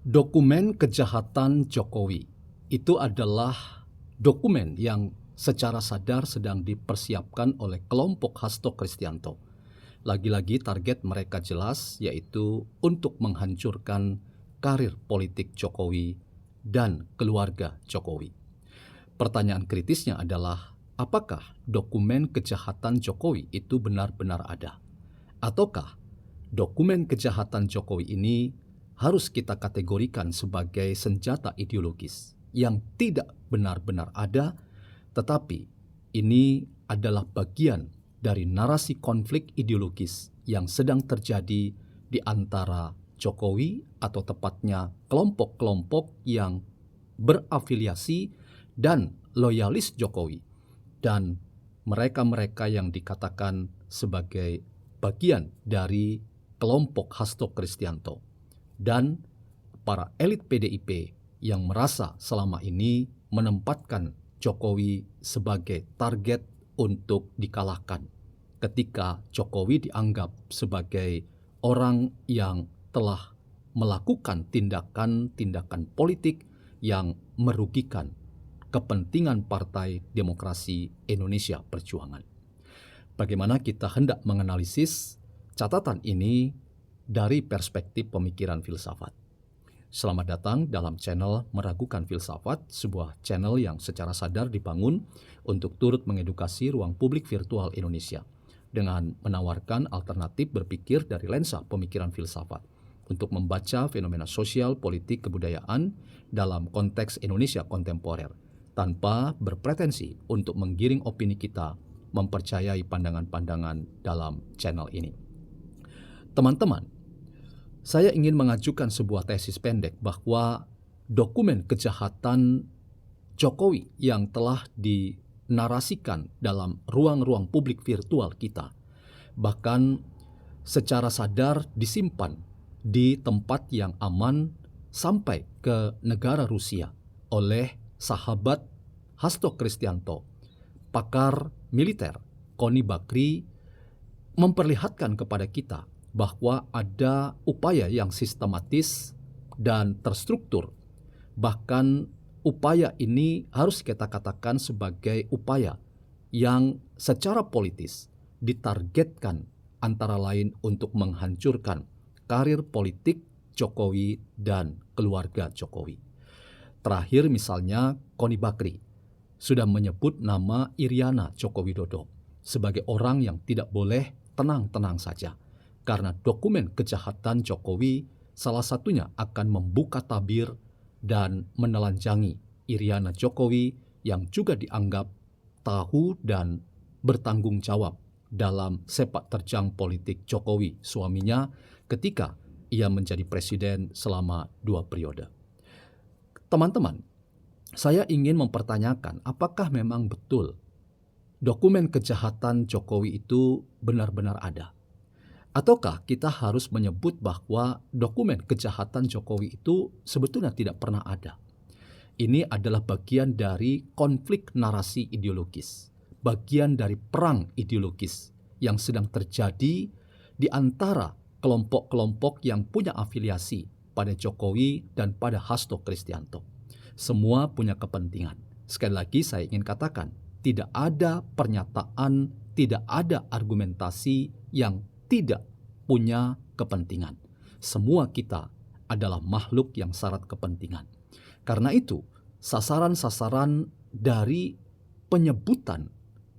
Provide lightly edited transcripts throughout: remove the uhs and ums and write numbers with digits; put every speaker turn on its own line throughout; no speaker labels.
Dokumen kejahatan Jokowi itu adalah dokumen yang secara sadar sedang dipersiapkan oleh kelompok Hasto Kristianto. Lagi-lagi target mereka jelas, yaitu untuk menghancurkan karir politik Jokowi dan keluarga Jokowi. Pertanyaan kritisnya adalah, apakah dokumen kejahatan Jokowi itu benar-benar ada? Ataukah dokumen kejahatan Jokowi ini harus kita kategorikan sebagai senjata ideologis yang tidak benar-benar ada, tetapi ini adalah bagian dari narasi konflik ideologis yang sedang terjadi di antara Jokowi atau tepatnya kelompok-kelompok yang berafiliasi dan loyalis Jokowi, dan mereka-mereka yang dikatakan sebagai bagian dari kelompok Hasto Kristianto, dan para elit PDIP yang merasa selama ini menempatkan Jokowi sebagai target untuk dikalahkan ketika Jokowi dianggap sebagai orang yang telah melakukan tindakan-tindakan politik yang merugikan kepentingan Partai Demokrasi Indonesia Perjuangan. Bagaimana kita hendak menganalisis catatan ini dari perspektif pemikiran filsafat. Selamat datang dalam channel Meragukan Filsafat, sebuah channel yang secara sadar dibangun untuk turut mengedukasi ruang publik virtual Indonesia dengan menawarkan alternatif berpikir dari lensa pemikiran filsafat untuk membaca fenomena sosial, politik, kebudayaan dalam konteks Indonesia kontemporer tanpa berpretensi untuk menggiring opini kita mempercayai pandangan-pandangan dalam channel ini. Teman-teman, saya ingin mengajukan sebuah tesis pendek bahwa dokumen kejahatan Jokowi yang telah dinarasikan dalam ruang-ruang publik virtual kita, bahkan secara sadar disimpan di tempat yang aman sampai ke negara Rusia oleh sahabat Hasto Kristianto, pakar militer Koni Bakri, memperlihatkan kepada kita bahwa ada upaya yang sistematis dan terstruktur. Bahkan upaya ini harus kita katakan sebagai upaya yang secara politis ditargetkan antara lain untuk menghancurkan karir politik Jokowi dan keluarga Jokowi. Terakhir misalnya Koni Bakri sudah menyebut nama Iriana Joko Widodo sebagai orang yang tidak boleh tenang-tenang saja, karena dokumen kejahatan Jokowi salah satunya akan membuka tabir dan menelanjangi Iriana Jokowi yang juga dianggap tahu dan bertanggung jawab dalam sepak terjang politik Jokowi, suaminya, ketika ia menjadi presiden selama 2 periode. Teman-teman, saya ingin mempertanyakan apakah memang betul dokumen kejahatan Jokowi itu benar-benar ada? Ataukah kita harus menyebut bahwa dokumen kejahatan Jokowi itu sebetulnya tidak pernah ada? Ini adalah bagian dari konflik narasi ideologis, bagian dari perang ideologis yang sedang terjadi di antara kelompok-kelompok yang punya afiliasi pada Jokowi dan pada Hasto Kristianto. Semua punya kepentingan. Sekali lagi saya ingin katakan, tidak ada pernyataan, tidak ada argumentasi yang tidak punya kepentingan. Semua kita adalah makhluk yang syarat kepentingan. Karena itu, sasaran-sasaran dari penyebutan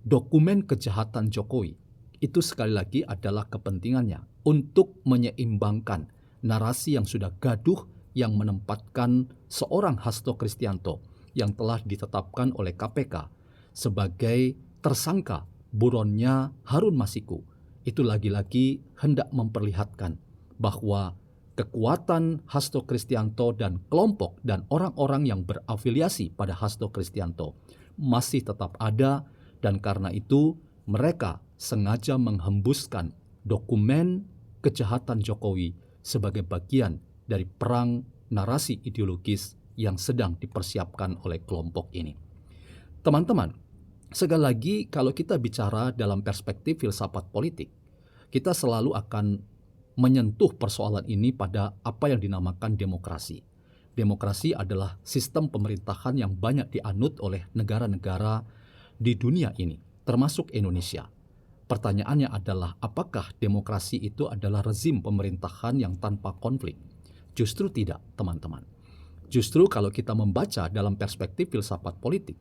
dokumen kejahatan Jokowi itu sekali lagi adalah kepentingannya untuk menyeimbangkan narasi yang sudah gaduh yang menempatkan seorang Hasto Kristianto yang telah ditetapkan oleh KPK sebagai tersangka buronnya Harun Masiku. Itu lagi-lagi hendak memperlihatkan bahwa kekuatan Hasto Kristianto dan kelompok dan orang-orang yang berafiliasi pada Hasto Kristianto masih tetap ada, dan karena itu mereka sengaja menghembuskan dokumen kejahatan Jokowi sebagai bagian dari perang narasi ideologis yang sedang dipersiapkan oleh kelompok ini. Teman-teman, sekali lagi kalau kita bicara dalam perspektif filsafat politik, kita selalu akan menyentuh persoalan ini pada apa yang dinamakan demokrasi. Demokrasi adalah sistem pemerintahan yang banyak dianut oleh negara-negara di dunia ini, termasuk Indonesia. Pertanyaannya adalah, apakah demokrasi itu adalah rezim pemerintahan yang tanpa konflik? Justru tidak, teman-teman. Justru kalau kita membaca dalam perspektif filsafat politik,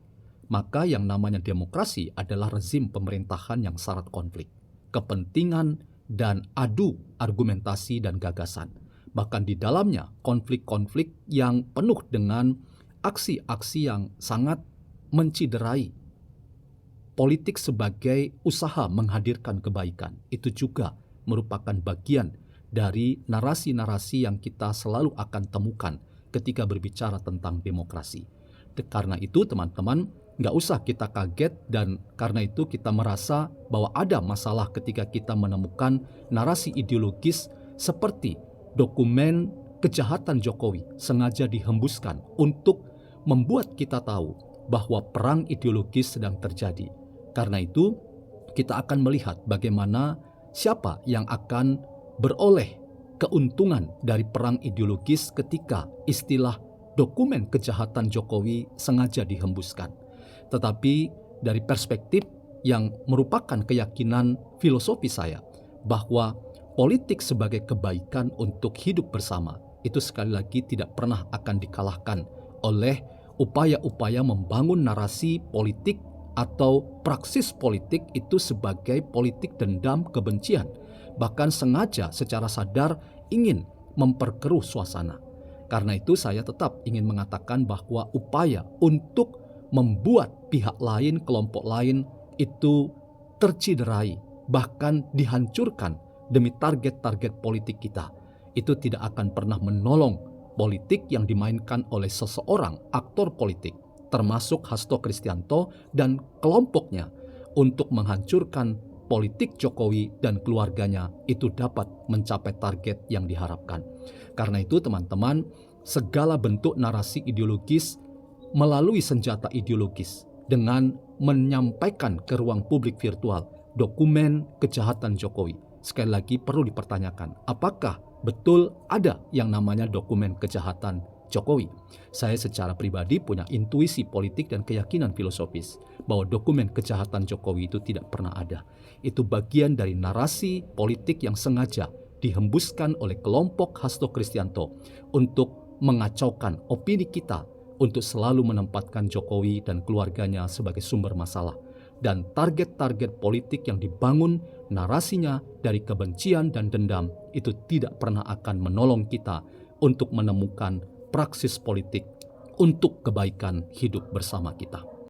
maka yang namanya demokrasi adalah rezim pemerintahan yang syarat konflik, kepentingan, dan adu argumentasi dan gagasan. Bahkan di dalamnya konflik-konflik yang penuh dengan aksi-aksi yang sangat menciderai politik sebagai usaha menghadirkan kebaikan. Itu juga merupakan bagian dari narasi-narasi yang kita selalu akan temukan ketika berbicara tentang demokrasi. Karena itu teman-teman, nggak usah kita kaget, dan karena itu kita merasa bahwa ada masalah ketika kita menemukan narasi ideologis seperti dokumen kejahatan Jokowi sengaja dihembuskan untuk membuat kita tahu bahwa perang ideologis sedang terjadi. Karena itu kita akan melihat bagaimana siapa yang akan beroleh keuntungan dari perang ideologis ketika istilah dokumen kejahatan Jokowi sengaja dihembuskan. Tetapi dari perspektif yang merupakan keyakinan filosofi saya, bahwa politik sebagai kebaikan untuk hidup bersama itu sekali lagi tidak pernah akan dikalahkan oleh upaya-upaya membangun narasi politik atau praksis politik itu sebagai politik dendam kebencian, bahkan sengaja secara sadar ingin memperkeruh suasana. Karena itu saya tetap ingin mengatakan bahwa upaya untuk membuat pihak lain, kelompok lain itu terciderai, bahkan dihancurkan demi target-target politik kita, itu tidak akan pernah menolong politik yang dimainkan oleh seseorang aktor politik, termasuk Hasto Kristianto dan kelompoknya, untuk menghancurkan politik Jokowi dan keluarganya itu dapat mencapai target yang diharapkan. Karena itu teman-teman, segala bentuk narasi ideologis melalui senjata ideologis dengan menyampaikan ke ruang publik virtual dokumen kejahatan Jokowi, sekali lagi perlu dipertanyakan, apakah betul ada yang namanya dokumen kejahatan Jokowi? Saya secara pribadi punya intuisi politik dan keyakinan filosofis bahwa dokumen kejahatan Jokowi itu tidak pernah ada. Itu bagian dari narasi politik yang sengaja dihembuskan oleh kelompok Hasto Kristianto untuk mengacaukan opini kita, untuk selalu menempatkan Jokowi dan keluarganya sebagai sumber masalah. Dan target-target politik yang dibangun narasinya dari kebencian dan dendam itu tidak pernah akan menolong kita untuk menemukan praksis politik untuk kebaikan hidup bersama kita.